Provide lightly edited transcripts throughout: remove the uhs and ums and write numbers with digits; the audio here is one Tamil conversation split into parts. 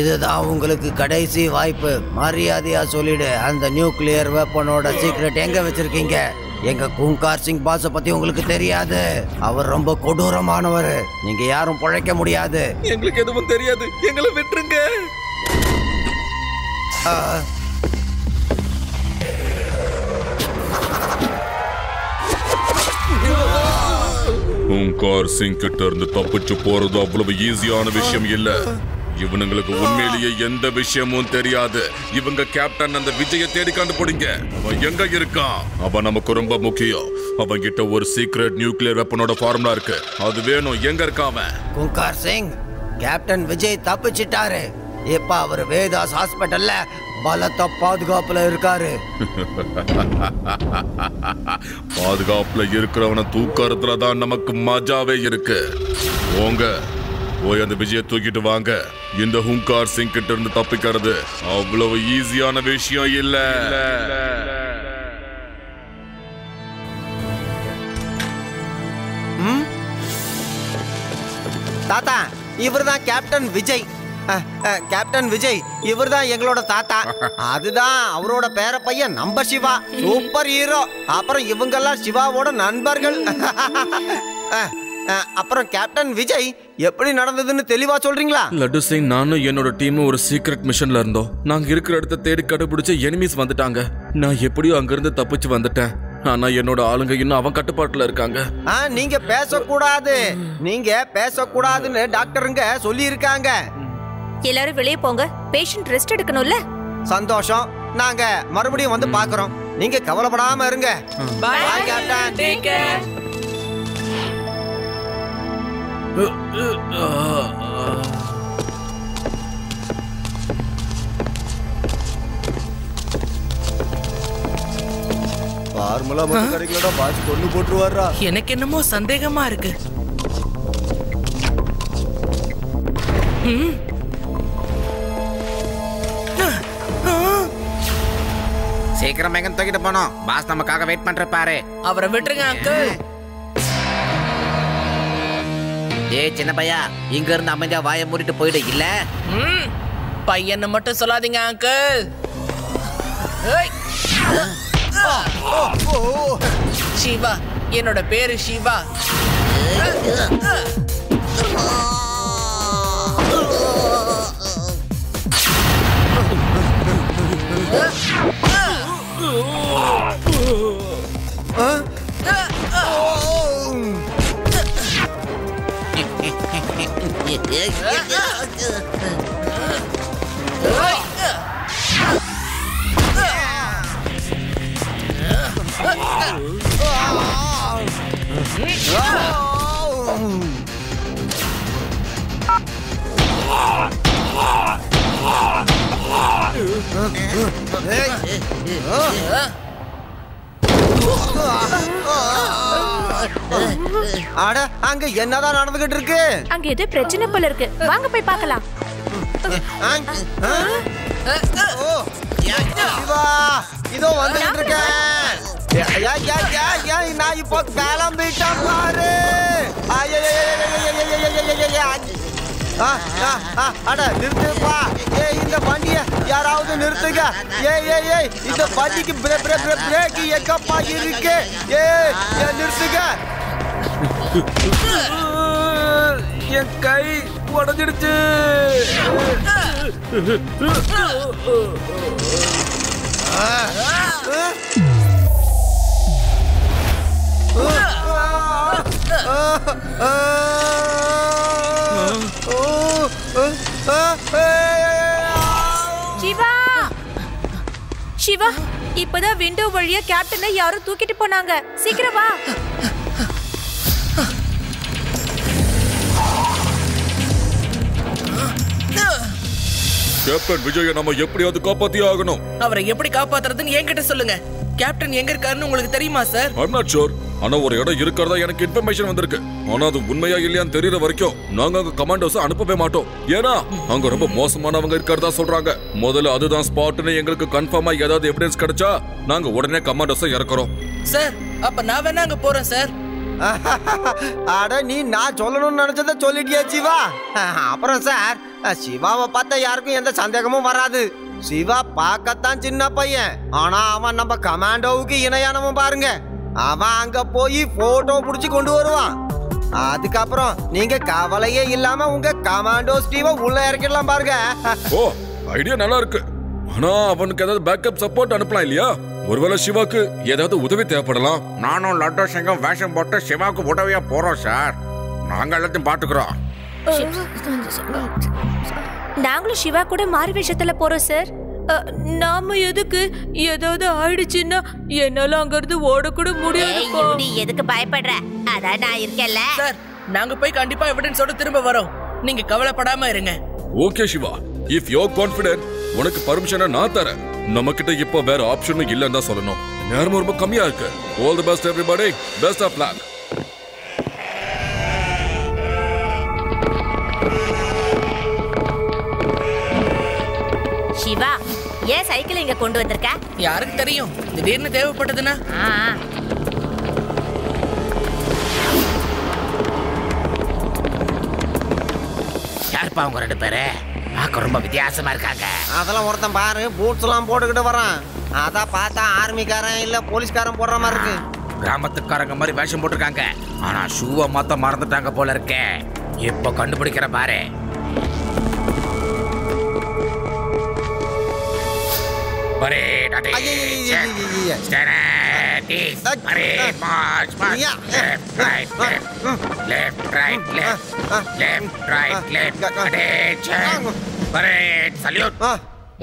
இதுதான் உங்களுக்கு கடைசி வாய்ப்பு. மரியாதையா சொல்லிடு, அந்த நியூக்ளியர் வெப்பனோட சீக்ரெட் எங்க வச்சிருக்கீங்க? எங்க குங்கார் சிங் பாஸ பத்தி உங்களுக்கு தெரியாது. அவர் ரொம்ப கொடூரமானவர். நீங்க யாரும் பிழைக்க முடியாது. எங்களுக்கு எதுவும் தெரியாது, எங்களை விட்டுருங்க. குங்கார் சிங் கிட்ட இருந்து தப்பிச்சு போறது அவ்வளவு ஈஸியான விஷயம் இல்ல. இவனுங்களுக்கு உண்மையிலேயே எந்த விஷயமும் தெரியாது. இவங்க கேப்டன் அந்த விஜய தேடி கண்டுபிடிங்க. அவன் எங்க இருக்கான்? அவன் நமக்கு ரொம்ப முக்கியம். அவன் கிட்ட ஒரு சீக்ரெட் நியூக்ளியர் வெப்பனோட ஃபார்முலா இருக்கு. அது வேணும். எங்க இருக்கான் அவன்? குங்கார் சிங், கேப்டன் விஜய் தப்பிச்சிட்டாரு. இப்ப அவர் வேதாஸ் ஹாஸ்பிட்டல்ல பலத்த பாதுகாப்புல இருக்காரு. பாதுகாப்புல இருக்கிறவனை தூக்கறதுல தான் நமக்கு மஜாவே இருக்கு. போங்க, போய் அந்த விஜய தூக்கிட்டு வாங்க. இந்த ஹுங்கார் சிங் கிட்ட இருந்து தப்பிக்கிறது அவ்வளவு ஈஸியான விஷயம் இல்ல. தாத்தா, இவர்தான் கேப்டன் விஜய். கேப்டன் விஜய் இவர்தான் எங்களோட தாத்தா. அதுதான் அவரோட பேர பையன் நம்ம சிவா, சூப்பர் ஹீரோ. அப்புறம் இவங்கெல்லாம் சிவாவோட நண்பர்கள். அப்புறம் கேப்டன் விஜய் எப்படி நடந்ததுன்னு தெளிவா சொல்றீங்களா? லட்டு சிங், நானும் என்னோட டீமும் ஒரு சீக்ரெட் மிஷன்ல இருந்தோம். நாங்க இருக்கிற இடத்த தேடி கண்டுபிடிச்ச எனிமீஸ் வந்துட்டாங்க. நான் எப்படியோ அங்கிருந்து தப்பிச்சு வந்துட்டேன். ஆனா என்னோட ஆளுங்க இன்னும் அவன் கட்டுப்பாட்டுல இருக்காங்க. நீங்க பேசக்கூடாது, நீங்க பேசக்கூடாதுன்னு டாக்டருங்க சொல்லி இருக்காங்க. எல்லாரும் வெளியே போங்க, பேஷண்ட் ரெஸ்ட் எடுக்கணும்ல. சந்தோஷம், நாங்க மறுபடியும் வந்து பாக்குறோம். நீங்க கவலைப்படாம இருங்க. Bye captain. Take care. Formula மட்டும் கிடைக்கலடா, பாஸ் கொண்டு போட்டுருவாரா? எனக்கு என்னமோ சந்தேகமா இருக்கு. சீக்கிரம் எங்க தூக்கிட்டு போனோம். பாஸ் நமக்காக வெயிட் பண்ற பாரு. அவரை விட்டுருங்க அங்கிள். ஏய் சின்ன பையா, இங்க இருந்து அமைதியா வாயை மூடிட்டு போயிடு. இல்ல பையனை மட்டும் சொல்லாதீங்க அங்கிள். சிவா, என்னோட பேரு சிவா. அட, அங்க என்னதான் நடந்துகிட்டு இருக்கு? அங்க ஏதோ பிரச்சனை போல இருக்கு. வாங்க போய் பார்க்கலாம். சிவா, இதோ வந்துகிட்டு இருக்கேன். நான் இப்போ கிளம்பிட்டேன் பாரு. அட நிறுத்துப்பா. இந்த வண்டிய யாராவது நிறுத்துங்க. இந்த வண்டிக்கு பிரேக் எங்கப்பா இருக்கு? நிறுத்துங்க. என் கை உடைஞ்சிடுச்சு. சிவா, சிவா, இப்பதான் விண்டோ வழியா கேப்டனை யாரும் தூக்கிட்டு போனாங்க. சீக்கிரம் வா. கேப்டன் விஜய நம்ம எப்படியாவது காப்பாத்தி ஆகணும். அவரை எப்படி காப்பாத்துறதுன்னு என்கிட்ட சொல்லுங்க. கேப்டன் எங்க இருக்காருன்னு உங்களுக்கு தெரியுமா சார்? I'm not sure. ஆனா ஒரு இடம் இருக்கிறதா எனக்கு இன்ஃபர்மேஷன் வந்திருக்கு. ஆனா அது உண்மையா இல்லையான்னு தெரியற வரைக்கும் நாங்க அங்க கமாண்டோஸ் அனுப்பவே மாட்டோம். ஏன்னா அங்க ரொம்ப மோசமானவங்க இருக்கிறதா சொல்றாங்க. முதல்ல அதுதான் ஸ்பாட்னு எங்களுக்கு கன்ஃபார்மா ஏதாவது எவிடன்ஸ் கிடைச்சா நாங்க உடனே கமாண்டோஸை இறக்குறோம். சார், அப்ப நான் வேணா அங்க போறேன் சார். அட நீ நான் சொல்லணும்னு நினைச்சத சொல்லிட்டியா சிவா? அப்புறம் சார், சிவாவை பார்த்தா யாருக்கும் எந்த சந்தேகமும் வராது. சிவா பார்க்கத்தான் சின்ன பையன், ஆனா அவன் நம்ம கமாண்டோவுக்கு இணையானவன் பாருங்க. அவன் அங்க போய் போட்டோ புடிச்சு கொண்டு வருவான். அதுக்கப்புறம் நீங்க கவலையே இல்லாம உங்க கமாண்டோ ஸ்டீவை உள்ள இறக்கிடலாம் பாருங்க. ஓ, ஐடியா நல்லா இருக்கு. ஆனா அவனுக்கு ஏதாவது பேக்கப் சப்போர்ட் அனுப்பலாம் இல்லையா? ஒருவேளை சிவாக்கு ஏதாவது உதவி தேவைப்படலாம். நானும் லட்டு சிங்கம் வேஷம் போட்டு சிவாக்கு உதவியா போறோம் சார். நாங்க எல்லாத்தையும் பாத்துக்கிறோம். நாங்களும் சிவா கூட மாறு விஷயத்துல போறோம் சார். நாம எதுக்கு ஏதாவது ஆயிடுச்சுன்னா என்னால அங்க இருந்து ஓடக்கூட முடியாது. எதுக்கு பயப்படுற? அதான் நான் இருக்கேன்ல சார். நாங்க போய் கண்டிப்பா எவிடன்ஸோட திரும்ப வரோம். நீங்க கவலைப்படாம இருங்க. Okay Siva, if you are confident, உனக்கு பர்மிஷனை நான் தரேன். நம்ம கிட்ட இப்போ வேற ஆப்ஷனும் இல்லன்னு தான் சொல்லணும். நேரம் ரொம்ப கம்மியா இருக்கு. All the best everybody. Best of luck. Siva, ஏன் சைக்கிள் இங்க கொண்டு வந்திருக்க? யாருக்கு தெரியும், திடீர்னு தேவைப்பட்டதுன்னா. யாருப்பா அவங்க 2 பேரு? பார்க்க ரொம்ப வித்தியாசமா இருக்காங்க. அதெல்லாம் ஒருத்தன் பாரு, பூட்ஸ் எல்லாம் போட்டுக்கிட்டு வரான். அதான் பார்த்தா ஆர்மிக்காரன் இல்ல போலீஸ்காரன் போடுற மாதிரி இருக்கு. கிராமத்துக்காரங்க மாதிரி வேஷம் போட்டிருக்காங்க. ஆனா ஷூவை மாத்த மறந்துட்டாங்க போல இருக்கே. இப்போ கண்டுபிடிக்கிற பாரு.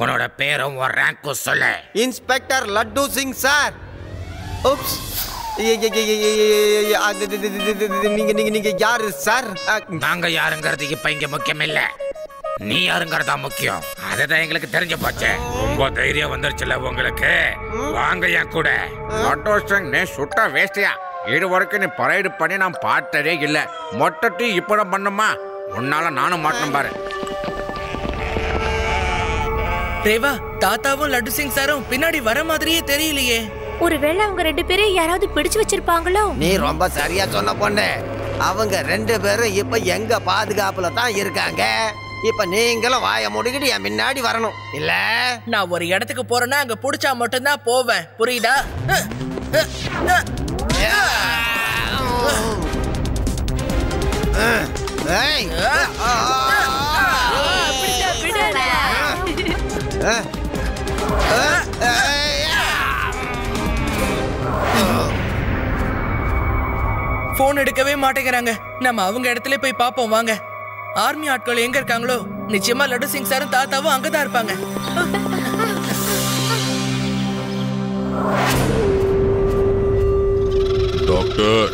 உன்னோட பேரும் ஒரு ரேங்கும் சொல்லு. Inspector laddu Singh sir. நீங்க யாரு சார்? நாங்க யாருங்கிறது இப்ப இங்க முக்கியம் இல்ல, நீ யாருங்கிறதா முக்கியம். அதுதான் எங்களுக்கு தெரிஞ்சு போச்சு. ரொம்ப தைரியம் வந்துருச்சுல உங்களுக்கு. வாங்க என் கூட. நீ சுட்டா வேஸ்டியா? இது வரைக்கும் நீ பரைடு பண்ணி நான் பார்த்ததே இல்ல. மொட்டட்டி இப்பதான் பண்ணுமா? உன்னால நானும் மாட்டணும் பாரு. தேவா, தாத்தாவும் லட்டு சிங் சாரும் பின்னாடி வர மாதிரியே தெரியலையே. ஒருவேளை அவங்க 2 பேரும் யாராவது பிடிச்சு வச்சிருப்பாங்களோ? நீ ரொம்ப சரியா சொன்ன பொண்ணு. அவங்க 2 பேரும் இப்ப எங்க பாதுகாப்புல தான் இருக்காங்க. இப்ப நீங்களும் வாய மூடிக்கிட்டு என் முன்னாடி வரணும் இல்ல? நான் ஒரு இடத்துக்கு போறேன்னா அங்க புடிச்சா மட்டும்தான் போவேன், புரியுதா? போன் எடுக்கவே மாட்டேங்கிறாங்க. நம்ம அவங்க இடத்துல போய் பாப்போம் வாங்க. ஆர்மி ஆட்கள் எங்க இருக்காங்களோ நிச்சயமா லட்டு சிங் சாரும் தாத்தாவும் அங்கதான் இருப்பாங்க. டாக்டர்,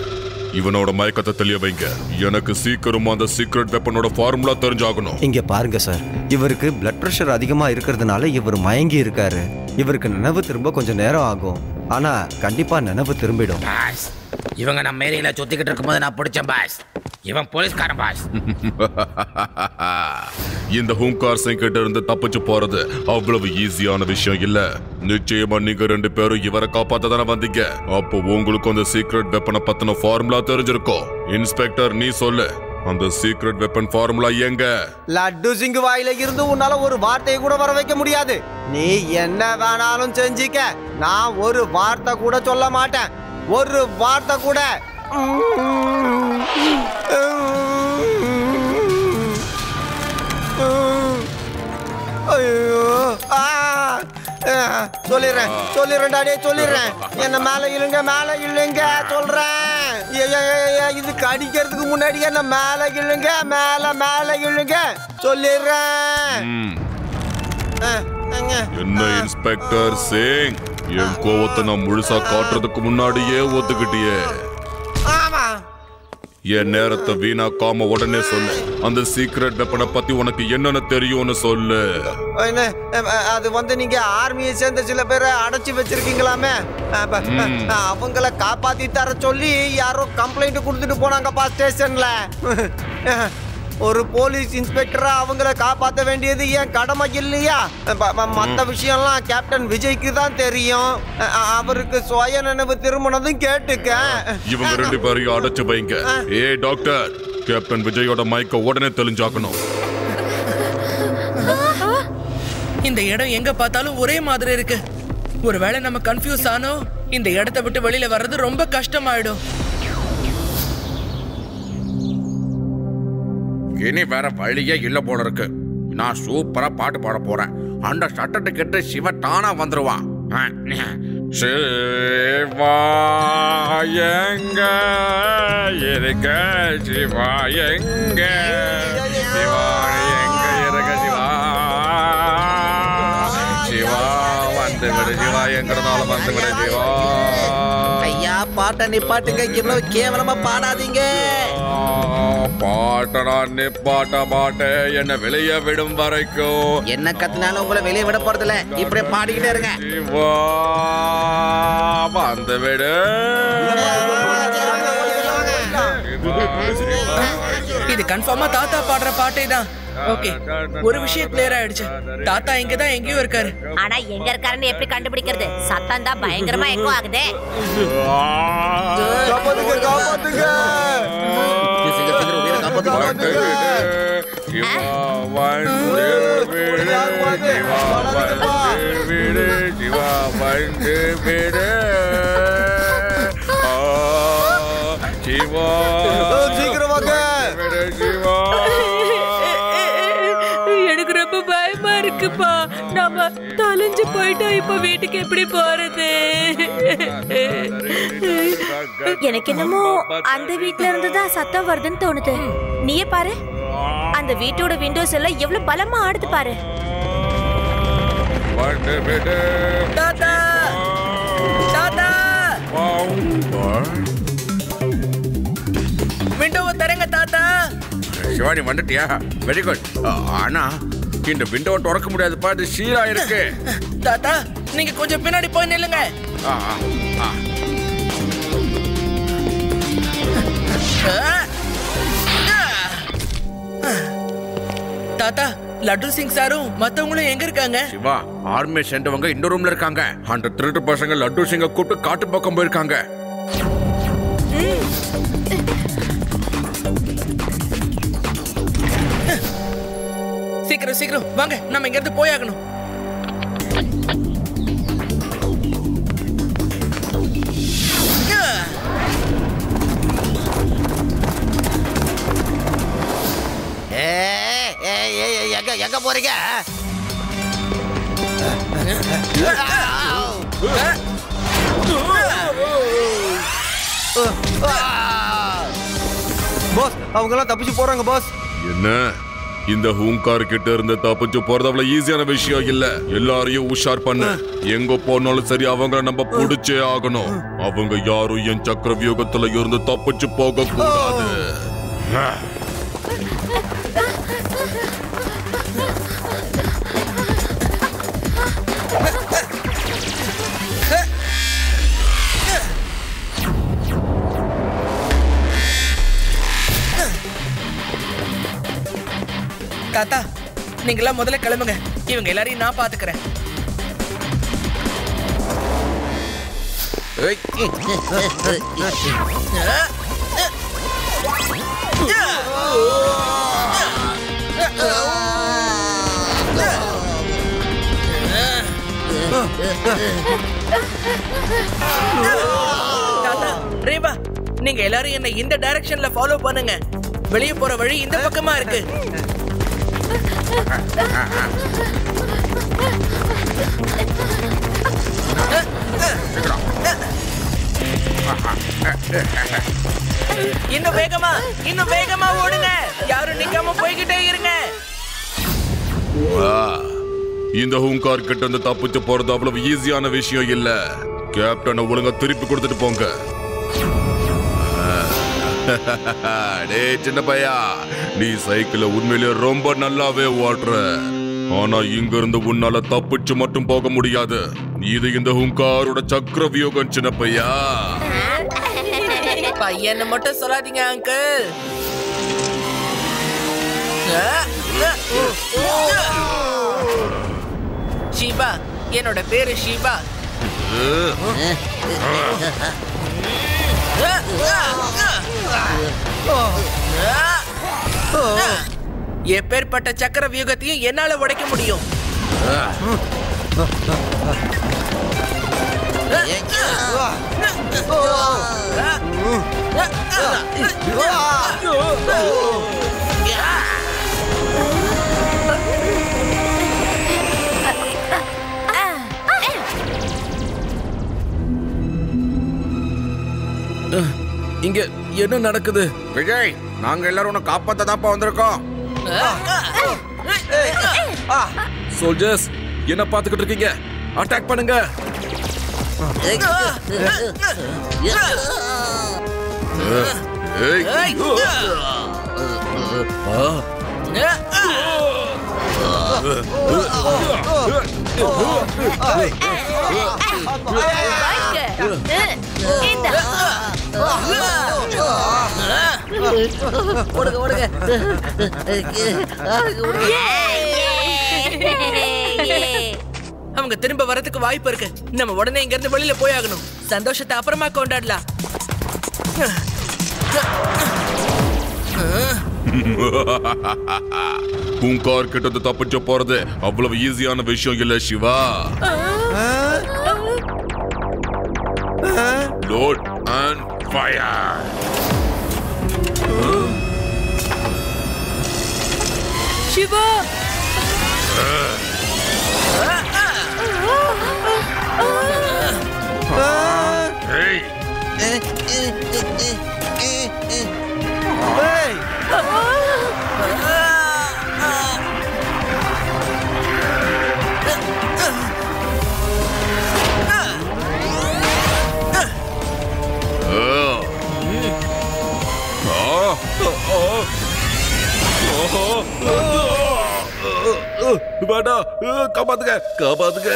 இவனோட மயக்கத்தை தெளிய வைங்க. எனக்கு சீக்கிரமா அந்த சீக்ரெட் வெப்பனோட ஃபார்முலா தெரிஞ்சாகணும். இங்க பாருங்க சார், இவருக்கு பிளட் பிரஷர் அதிகமா இருக்கிறதுனால இவர் மயங்கி இருக்காரு. இவருக்கு நினைவு திரும்ப கொஞ்சம் நேரம் ஆகும், ஆனா கண்டிப்பா நினைவு திரும்பிடும். பாஸ், இவங்க நம்ம ஏரியில சுத்திக்கிட்டு இருக்கும்போது நான் பிடிச்சேன் பாஸ். இவன் போலீஸ்காரன் பாஸ். இந்த ஹூங்கார் சிங் கிட்ட இருந்து தப்பிச்சு போறது அவ்வளவு ஈஸியான விஷயம் இல்ல. நிச்சயமா நீங்க 2 பேரும் இவரை காப்பாத்த தானே வந்தீங்க. அப்போ உங்களுக்கு அந்த சீக்ரெட் வெப்பனை பத்தின ஃபார்முலா தெரிஞ்சிருக்கும். இன்ஸ்பெக்டர், நீ சொல்லு, அந்த சீக்ரெட் வெப்பன் ஃபார்முலா எங்க? லட்டு சிங் வாயில இருந்து உன்னால ஒரு வார்த்தையை கூட வர வைக்க முடியாது. நீ என்ன வேணாலும் செஞ்சிக்க, நான் ஒரு வார்த்தை கூட சொல்ல மாட்டேன். ஒரு வார்த்தை கூட. சொல்லிடுறேன் டாடி, சொல்லிடுறேன். என்ன மேல இழுங்க, மேல இழுங்க சொல்றேன். இது கடிக்கிறதுக்கு முன்னாடி என்ன மேல இழுங்க, மேல இழுங்க சொல்லிடுறேன். என்ன இன்ஸ்பெக்டர் சிங், என் கோவத்தை நான் முழுசா காட்டுறதுக்கு முன்னாடியே ஒத்துக்கிட்டியே. ஆமா, என் நேரத்தை வீணாக்காம உடனே சொல்லு. அந்த சீக்ரெட் வெப்பனை பத்தி உனக்கு என்னன்னு தெரியும்னு சொல்லு. அது வந்து நீங்க ஆர்மியை சேர்ந்த சில பேரை அடைச்சு வச்சிருக்கீங்களாமே, அவங்கள காப்பாத்தி தர சொல்லி யாரோ கம்ப்ளைண்ட் கொடுத்துட்டு போனாங்கப்பா ஸ்டேஷன்ல. ஒரு போலீஸ் இன்ஸ்பெக்டரா அவங்கள காப்பாற்ற வேண்டியது என் கடமை இல்லையா? மற்ற விஷயம்லாம் கேப்டன் விஜய்க்கு தான் தெரியும். அவருக்கு சுய நினைவு திருமணதும் கேட்டுக்க. இவங்க 2 பேரையும் அடைச்சு வைங்க. டாக்டர், கேப்டன் விஜயோட மயக்க உடனே தெளிஞ்சாக்கணும். இந்த இடம் எங்க பார்த்தாலும் ஒரே மாதிரி இருக்கு. ஒருவேளை நம்ம கன்ஃபியூஸ் ஆனோ இந்த இடத்தை விட்டு வெளியில வர்றது ரொம்ப கஷ்டமாயிடும். இனி வேற வழியே இல்ல போல இருக்கு. நான் சூப்பரா பாட்டு பாட போறேன். அந்த சட்டத்தை கேட்டு சிவா தானா வந்துருவான். சிவா எங்க இருக்க, சிவா எங்க, சிவா எங்க இருக்க, சிவா சிவா வந்து விடு, சிவா எங்கிறதால வந்து விடு, சிவா. ஐயா பாட்டை நிப்பாட்டுங்க, இவ்வளவு கேவலமா பாடாதீங்க. பாட்டடா நிப்பாட்ட மாட்டேன், என்ன வெளியே விடும் வரைக்கும். என்ன கத்தினாலும் உங்களை வெளியே விட போறதில்ல. இப்படியே பாடிக்கிட்டே இருங்க. சிவா வந்து விடு. இது கன்ஃபார்மா தாத்தா பாடுற பாட்டே தான். ஓகே, ஒரு விஷயம் கிளியர் ஆயிடுச்சு. தாத்தா இங்க தான் எங்கேயோ இருக்காரு. ஆனா எங்க இருக்காருன்னு எப்படி கண்டுபிடிக்கிறது? சத்தம் தான் பயங்கரமா எக்கோ ஆகுதே. எனக்கு ரொம்ப பயமா இருக்குப்பா. நாம தொலைஞ்சு போயிட்டா இப்ப வீட்டுக்கு எப்படி போறது? எனக்கு என்னமோ அந்த வீட்ல இருந்துதான் சத்தம் வருதுன்னு தோணுது. நீயே பாரு, அந்த வீட்டோட விண்டோஸ் எல்லாம் எவ்வளவு பலமா ஆடுது பாரு. தாத்தா தாத்தா, விண்டோவை தரங்க தாத்தா. சிவானி வந்துட்டியா? Very good. ஆனா இந்த விண்டோவை திறக்க முடியாதுப்பா, இது சீலா இருக்கு. தாத்தா நீங்க கொஞ்சம் பின்னாடி போய் நில்லுங்க. தாத்தா, லட்டு சிங் சாரும் மத்தவங்களும் எங்க இருக்காங்க? சிவா, ஆர்மி சேர்ந்தவங்க இந்த ரூம்ல இருக்காங்க. அந்த திருட்டு பசங்க லட்டு சிங்க கூப்பிட்டு காட்டு பக்கம் போயிருக்காங்க. சீக்கிரம் சீக்கிரம் வாங்க, நம்ம இங்க இருந்து போயாகணும். எங்க போறீங்க? பாஸ், அவங்க எல்லாம் தப்பிச்சு போறாங்க பாஸ். என்ன, இந்த ஹூங்கார் கிட்ட இருந்து தப்பிச்சு போறது அவ்வளவு ஈஸியான விஷயம் இல்ல. எல்லாரையும் உஷார் பண்ண. எங்க போனாலும் சரி அவங்கள நம்ம புடிச்சே ஆகணும். அவங்க யாரும் என் சக்கர வியூகத்துல இருந்து தப்பிச்சு போக கூடாது. தாத்தா, நீங்களாம் முதல்ல கிளம்புங்க. இவங்க எல்லாரையும் நான் பாத்துக்கிறேன். தாத்தா, ரேவா, நீங்க எல்லாரும் என்ன இந்த டைரக்ஷன்ல ஃபாலோ பண்ணுங்க. வெளியே போற வழி இந்த பக்கமா இருக்கு. இன்னும் வேகமா ஓடுங்க. யாரும் நிக்காம போய்கிட்டே இருங்க. இந்த ஹூங்கார் கிட்ட இருந்து தப்பிச்சு போறது அவ்வளவு ஈஸியான விஷயம் இல்ல. கேப்டனை ஒழுங்கா திருப்பி கொடுத்துட்டு போங்க. டேய் சின்ன பையா, நீ சைக்கிள உண்மையிலேயே ரொம்ப நல்லாவே ஓட்டுற. ஆனா இங்க இருந்து உன்னால தப்பிச்சு மட்டும் போக முடியாது. இது இந்த ஹூங்காரோட சக்கர வியூகம் சின்ன பையா. பையனை மட்டும் சொல்லாதீங்க அங்கிள். ஷிவா, என்னோட பேரு ஷிவா. எப்பேற்பட்ட சக்கர வியூகத்தையும் என்னால உடைக்க முடியும். இங்க என்ன நடக்குது? விஜய், நாங்க எல்லாரும் உன்னை காப்பாத்த தான்ப்பா வந்திருக்கோம். சோல்ஜர்ஸ், என்ன பாத்துக்கிட்டு இருக்கீங்க? அட்டாக் பண்ணுங்க. அவங்க திரும்ப வரதுக்கு வாய்ப்பு இருக்கு. நம்ம உடனே இங்க இருந்து வெளியில போயாகணும். சந்தோஷத்தை அப்புறமா கொண்டாடலாம். பூங்கார் கிட்ட தப்பிச்சு போறது அவ்வளவு ஈஸியான விஷயம் இல்ல Siva. Load and fire. Siva, காப்பாத்துக்க காப்பாத்துக்க.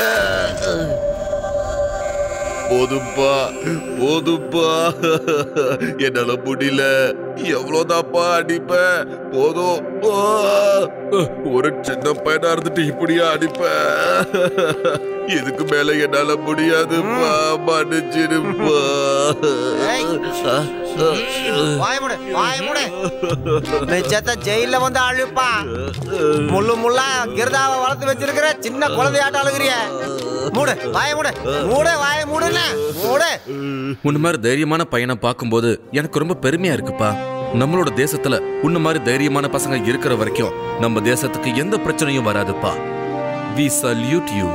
போதுப்பா போதுப்பா, என்னால முடியல. எவ்வளவுதான்ப்பா அடிப்ப? போதும். ஒரு சின்ன பையனா இருந்துட்டு இப்படியா அடிப்ப? இதுக்கு மேல என்னால முடியாதுப்பா, மன்னிச்சிருப்பா. மிச்சத்தை ஜெயில வந்து அழுப்பா. முள்ளு முள்ளா கிருதாவை வளர்த்து வச்சிருக்கிற சின்ன குழந்தையாட்ட அழுகிறிய. மூடு வாய மூடு, மூடு வாய மூடுல மூடு. உன்ன மாதிரி தைரியமான பையனை பார்க்கும்போது எனக்கு ரொம்ப பெருமையா இருக்குப்பா. நம்மளோட தேசத்துல உன்ன மாதிரி தைரியமான பசங்க இருக்கிற வரைக்கும் நம்ம தேசத்துக்கு எந்த பிரச்சனையும் வராதுப்பா. We salute you.